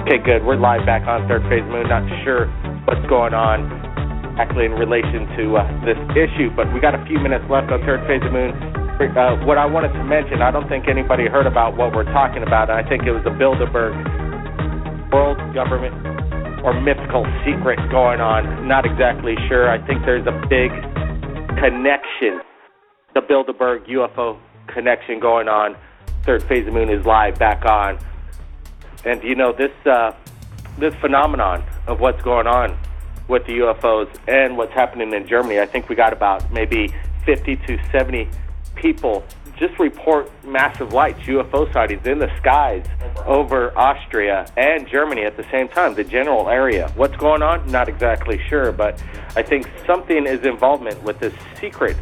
Okay, good. We're live back on Third Phase Moon. Not sure what's going on actually in relation to this issue, but we got a few minutes left on Third Phase Moon. What I wanted to mention, I don't think anybody heard about what we're talking about. I think it was the Bilderberg world government or mythical secret going on. Not exactly sure. I think there's a big connection, the Bilderberg UFO connection going on. Third Phase of Moon is live back on. And you know, this phenomenon of what's going on with the UFOs and what's happening in Germany, I think we got about maybe 50 to 70 people just report massive lights, UFO sightings in the skies over Austria and Germany at the same time, the general area. What's going on? Not exactly sure, but I think something is involvement with this secret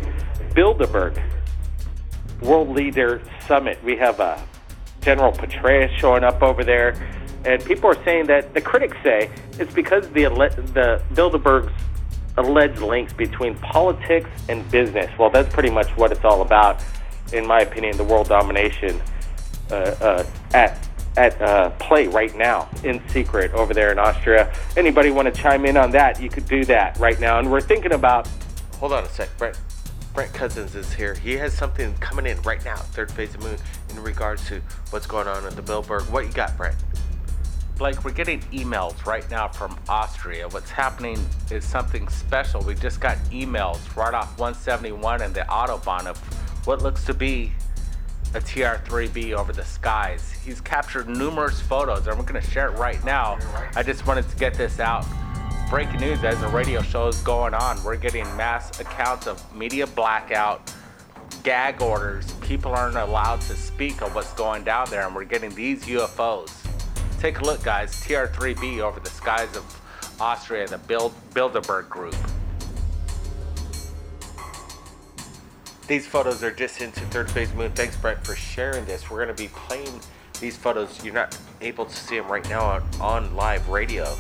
Bilderberg World Leader Summit. We have General Petraeus showing up over there, and people are saying that the critics say it's because the Bilderberg's alleged links between politics and business. Well, that's pretty much what it's all about, in my opinion. The world domination at play right now in secret over there in Austria. Anybody want to chime in on that? You could do that right now. And we're thinking about. Hold on a sec, Brent Cousins is here. He has something coming in right now, Third Phase of Moon, in regards to what's going on at the Bilderberg. What you got, Brent? Blake, we're getting emails right now from Austria. What's happening is something special. We just got emails right off 171 and the Autobahn of what looks to be a TR3B over the skies. He's captured numerous photos, and we're going to share it right now. I just wanted to get this out. Breaking news as the radio show is going on. We're getting mass accounts of media blackout, gag orders. People aren't allowed to speak of what's going down there, and we're getting these UFOs. Take a look, guys. TR3B over the skies of Austria, the Bilderberg group. These photos are just into Third Phase Moon. Thanks, Brent, for sharing this. We're going to be playing these photos. You're not able to see them right now on live radio,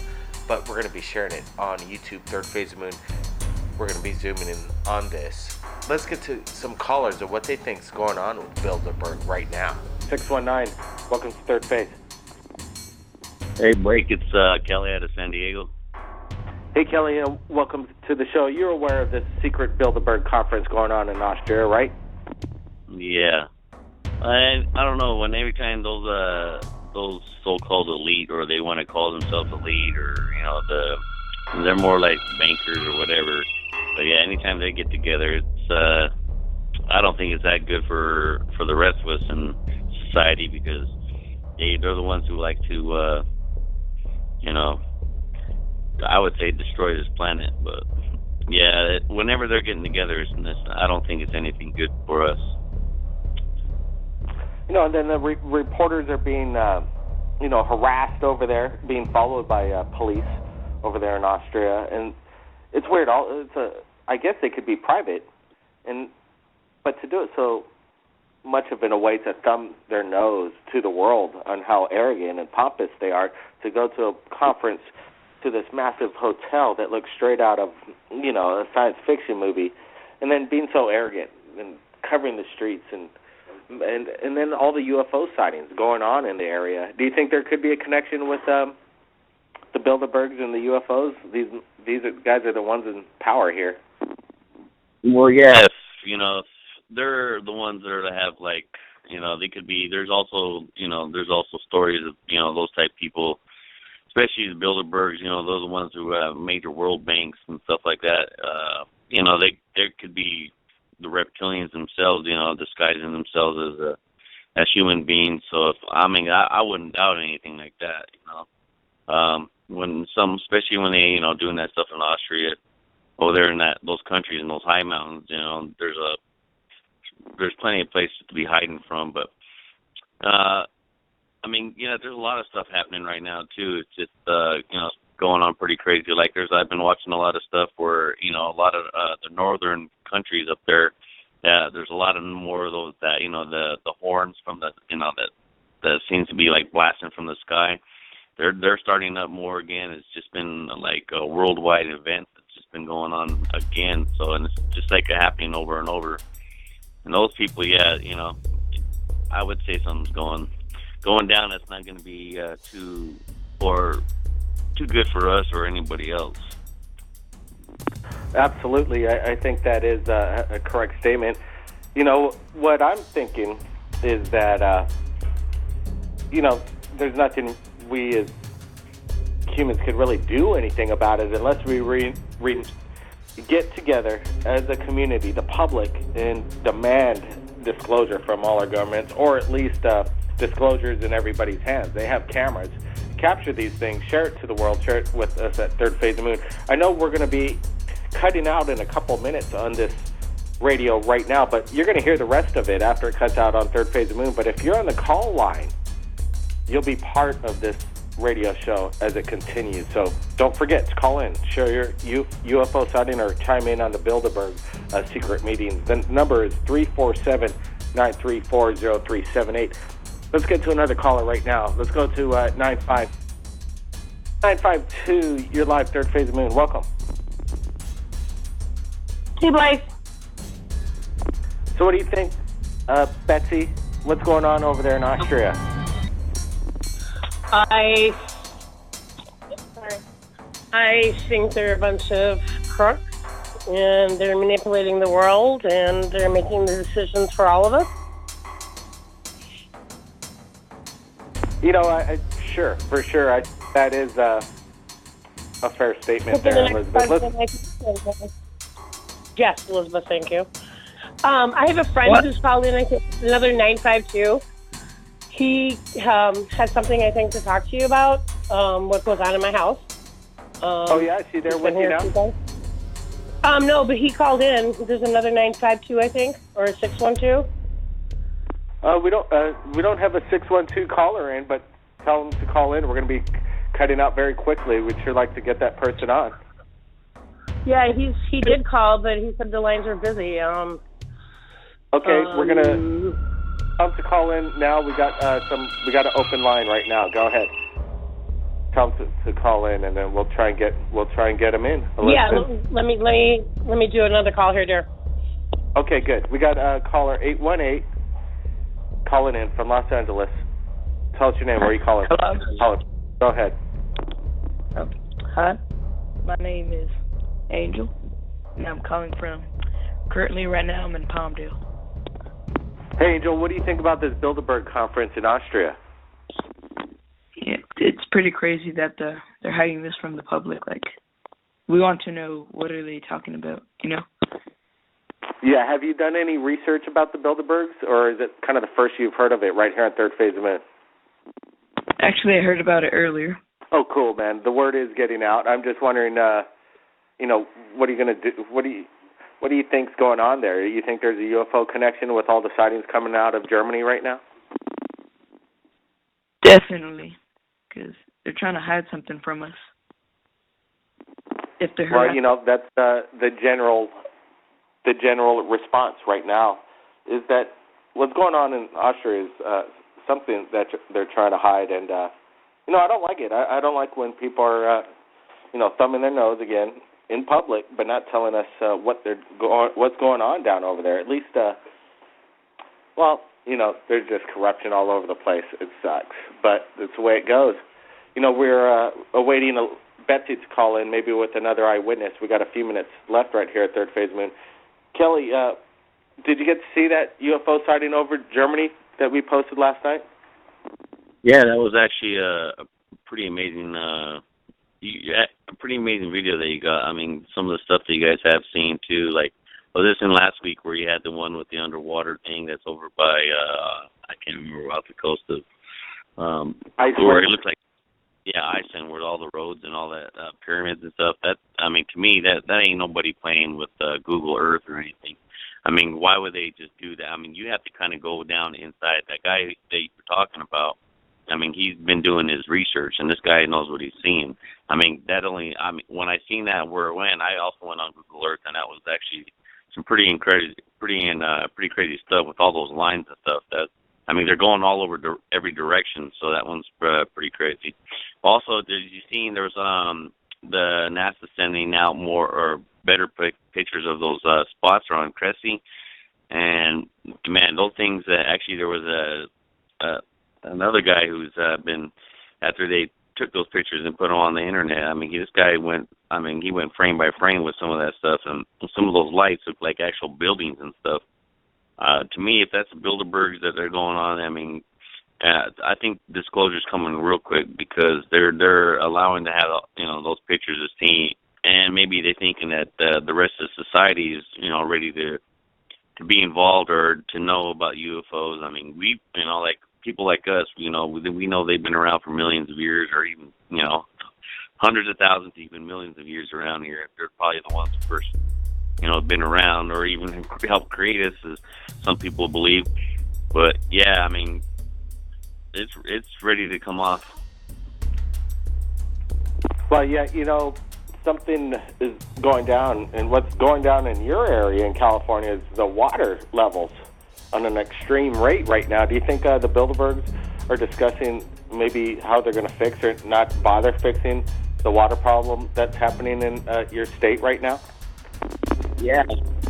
but we're going to be sharing it on YouTube, Third Phase of Moon. We're going to be zooming in on this. Let's get to some callers of what they think is going on with Bilderberg right now. 619, welcome to Third Phase. Hey, Blake, it's Kelly out of San Diego. Hey, Kelly, welcome to the show. You're aware of this secret Bilderberg conference going on in Austria, right? Yeah. I don't know, when every time those so-called elite, or they want to call themselves elite, or, you know, they're more like bankers or whatever. But yeah, anytime they get together, it's I don't think it's that good for the rest of us in society, because they're the ones who like to, you know, I would say destroy this planet. But yeah, whenever they're getting together, I don't think it's anything good for us. You know, and then the reporters are being, you know, harassed over there, being followed by police over there in Austria, and it's weird. I guess they could be private, but to do it so much of in a way to thumb their nose to the world on how arrogant and pompous they are, to go to a conference, to this massive hotel that looks straight out of, you know, a science fiction movie, and then being so arrogant and covering the streets and then all the UFO sightings going on in the area. Do you think there could be a connection with the Bilderbergs and the UFOs? These guys are the ones in power here. Well, yeah, you know, if they're the ones that are to have, like, you know, they could be. There's also stories of, you know, those type people, especially the Bilderbergs. You know, those are the ones who have major world banks and stuff like that. You know, there could be the reptilians themselves, you know, disguising themselves as human beings. So I wouldn't doubt anything like that, you know. Especially when they, you know, doing that stuff in Austria, over there in those countries, in those high mountains, you know, there's plenty of places to be hiding from. But I mean, yeah, there's a lot of stuff happening right now too. It's just you know, going on pretty crazy. Like I've been watching a lot of stuff where, you know, a lot of the northern countries up there, there's a lot of more of those, that, you know, the horns from the, you know, that seems to be like blasting from the sky. They're starting up more again. It's just been like a worldwide event that's just been going on again. So, and it's just like happening over and over. And those people, yeah, you know, I would say something's going down. That's not going to be too or too good for us or anybody else. Absolutely. I think that is a correct statement. What I'm thinking is that, there's nothing we as humans could really do anything about it unless we get together as a community, the public, and demand disclosure from all our governments, or at least disclosures in everybody's hands. They have cameras. Capture these things, share it to the world, share it with us at Third Phase of the Moon. I know we're going to be cutting out in a couple minutes on this radio right now, but you're going to hear the rest of it after it cuts out on Third Phase of the Moon. But if you're on the call line, you'll be part of this radio show as it continues. So don't forget to call in, share your UFO sighting, or chime in on the Bilderberg secret meetings. The number is 347-934-0378. Let's get to another caller right now. Let's go to 952. You're live, Third Phase of the Moon. Welcome. Hey, Blythe. So what do you think, Betsy? What's going on over there in Austria? I think they're a bunch of crooks, and they're manipulating the world, and they're making the decisions for all of us. Sure, for sure. That is a fair statement there, Elizabeth. Yes, Elizabeth, thank you. I have a friend who's called in, I think, another 952. He had something, I think, to talk to you about, what goes on in my house. Is he there with you now? No, but he called in. There's another 952, I think, or a 612. We don't have a 612 caller in, but tell him to call in. We're going to be cutting out very quickly. We'd sure like to get that person on. Yeah, he did call, but he said the lines are busy. We're gonna tell him to call in now. We got an open line right now. Go ahead. Tell him to call in, and then we'll try and get him in. Yeah, let me do another call here, dear. Okay, good. We got caller 818 calling in from Los Angeles. Tell us your name. Where are you calling? Hello. Go ahead. Hi. My name is Angel, and I'm calling currently right now I'm in Palmdale. Hey, Angel, what do you think about this Bilderberg conference in Austria? Yeah, it's pretty crazy that they're hiding this from the public. Like, we want to know, what are they talking about, Yeah, have you done any research about the Bilderbergs, or is it kind of the first you've heard of it right here on Third Phase of the Moon? Actually, I heard about it earlier. Oh, cool, man. The word is getting out. I'm just wondering, what are you going to do? What do you think's going on there? Do you think there's a UFO connection with all the sightings coming out of Germany right now? Definitely, because they're trying to hide something from us. If they're that's the general response right now is that what's going on in Austria is something that they're trying to hide, and I don't like it. I don't like when people are thumbing their nose again in public, but not telling us what's going on down over there. At least, there's just corruption all over the place. It sucks, but it's the way it goes. We're awaiting Betsy to call in, maybe with another eyewitness. We got a few minutes left right here at Third Phase Moon. Kelly, did you get to see that UFO sighting over Germany that we posted last night? Yeah, that was actually a pretty amazing video that you got. I mean, some of the stuff that you guys have seen too, like, this in last week where you had the one with the underwater thing that's over by I can't remember, off the coast of where it looked like Iceland, where all the roads and all that pyramids and stuff. That, I mean, to me, that ain't nobody playing with Google Earth or anything. I mean, why would they just do that? I mean, you have to kind of go down inside. That guy that you're talking about, I mean, he's been doing his research, and this guy knows what he's seeing. I mean, when I seen that where it went, I also went on Google Earth, and that was actually some pretty crazy stuff with all those lines and stuff. I mean, they're going all over every direction, so that one's pretty crazy. Also, did you see there was the NASA sending out more or better pictures of those spots around Cressy, and man, those things. Actually, there was another guy who's been, after they took those pictures and put them on the internet. I mean, this guy went. I mean, he went frame by frame with some of that stuff, and some of those lights look like actual buildings and stuff. To me, if that's the Bilderbergs that they're going on, I mean, I think disclosure's coming real quick because they're allowing to have those pictures as seen, and maybe they're thinking that the rest of society is ready to be involved or to know about UFOs. I mean, we like people like us, we know they've been around for millions of years, or even hundreds of thousands, even millions of years around here. They're probably the ones who first been around or even helped create us, as some people believe. But yeah, I mean, it's ready to come off. Well, yeah, something is going down, and what's going down in your area in California is the water levels on an extreme rate right now. Do you think the Bilderbergs are discussing maybe how they're going to fix or not bother fixing the water problem that's happening in your state right now? Yeah,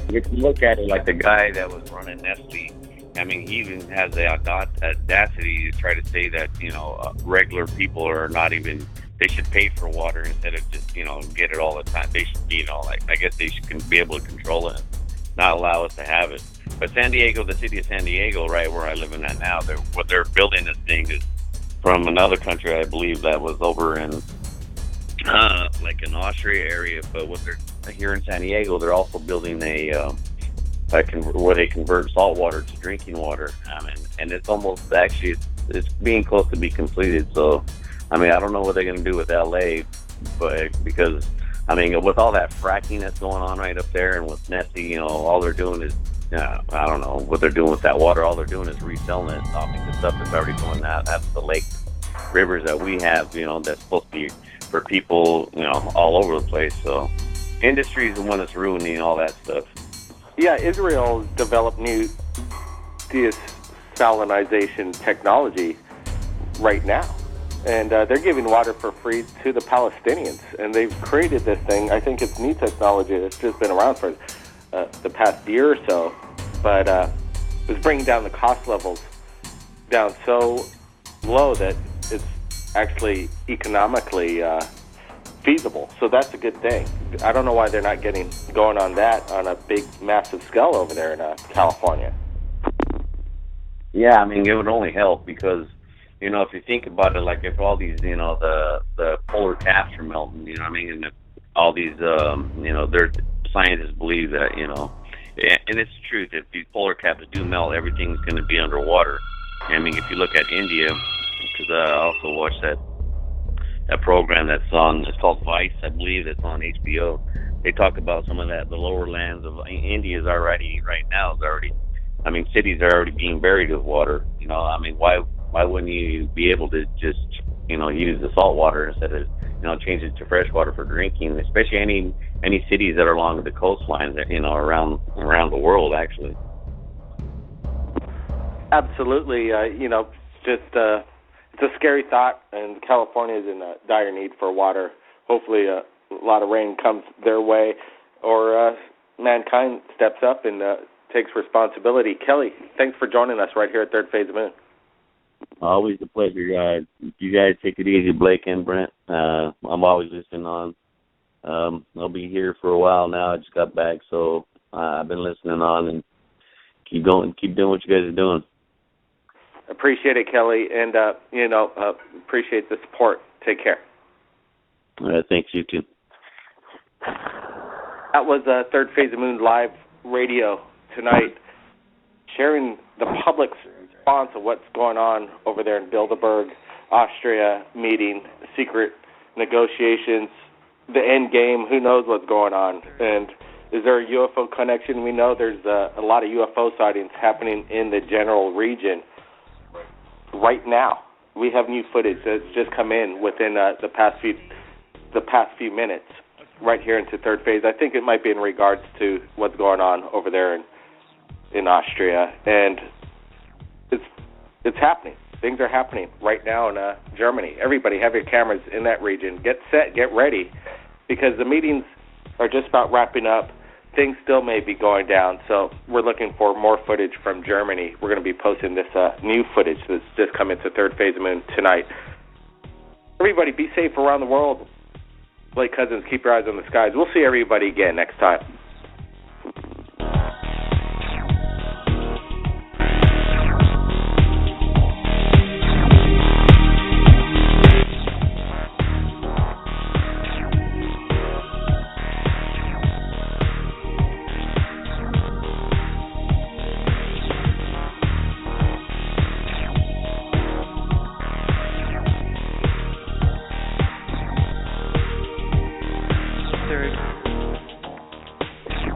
if you look at it, like the guy that was running Nestle, I mean, he even has the audacity to try to say that, regular people are not even, they should pay for water instead of just, get it all the time. They should be, I guess they should be able to control it, not allow us to have it. But San Diego, the city of San Diego, right where I live in that now, what they're building this thing is from another country, I believe, that was over in, like an Austria area. But what they're here in San Diego, they're also building where they convert salt water to drinking water. And it's almost it's being close to be completed. So, I mean, I don't know what they're going to do with LA, but because, I mean, with all that fracking that's going on right up there, and with Nessie, all they're doing is, I don't know what they're doing with that water. All they're doing is reselling it, stopping the stuff that's already going out. That's the lake rivers that we have, that's supposed to be for people, all over the place. So, industry is the one that's ruining all that stuff. Yeah, Israel developed new desalinization technology right now, and they're giving water for free to the Palestinians, and they've created this thing. I think it's new technology that's just been around for the past year or so, but it's bringing down the cost levels down so low that it's actually economically feasible. So that's a good thing. I don't know why they're not going on that on a big, massive scale over there in California. Yeah, I mean, it would only help because, if you think about it, like if all these, the polar caps are melting, and all these, their scientists believe that, and it's the truth, if these polar caps do melt, everything's going to be underwater. I mean, if you look at India, because I also watched that program that's on, it's called Vice, I believe, that's on HBO. They talk about some of that, the lower lands of India is already, right now, cities are already being buried with water. Why wouldn't you be able to just, use the salt water instead of, change it to fresh water for drinking, especially any cities that are along the coastlines, around the world, actually. Absolutely. It's a scary thought, and California is in a dire need for water. Hopefully a lot of rain comes their way, or mankind steps up and takes responsibility. Kelly, thanks for joining us right here at Third Phase of Moon. Always a pleasure, guys. You guys take it easy, Blake and Brent. I'm always listening on. I'll be here for a while now. I just got back, so I've been listening on, and keep doing what you guys are doing. Appreciate it, Kelly, and appreciate the support. Take care. All right, thanks, you too. That was Third Phase of Moon live radio tonight, sharing the public's response of what's going on over there in Bilderberg, Austria, meeting, secret negotiations, the end game. Who knows what's going on? And is there a UFO connection? We know there's a lot of UFO sightings happening in the general region. Right now, we have new footage that's just come in within the past few minutes, right here into Third Phase. I think it might be in regards to what's going on over there in Austria, and it's happening. Things are happening right now in Germany. Everybody, have your cameras in that region. Get set, get ready, because the meetings are just about wrapping up. Things still may be going down, so we're looking for more footage from Germany. We're going to be posting this new footage that's just come into Third Phase of Moon tonight. Everybody be safe around the world. Blake Cousins, keep your eyes on the skies. We'll see everybody again next time.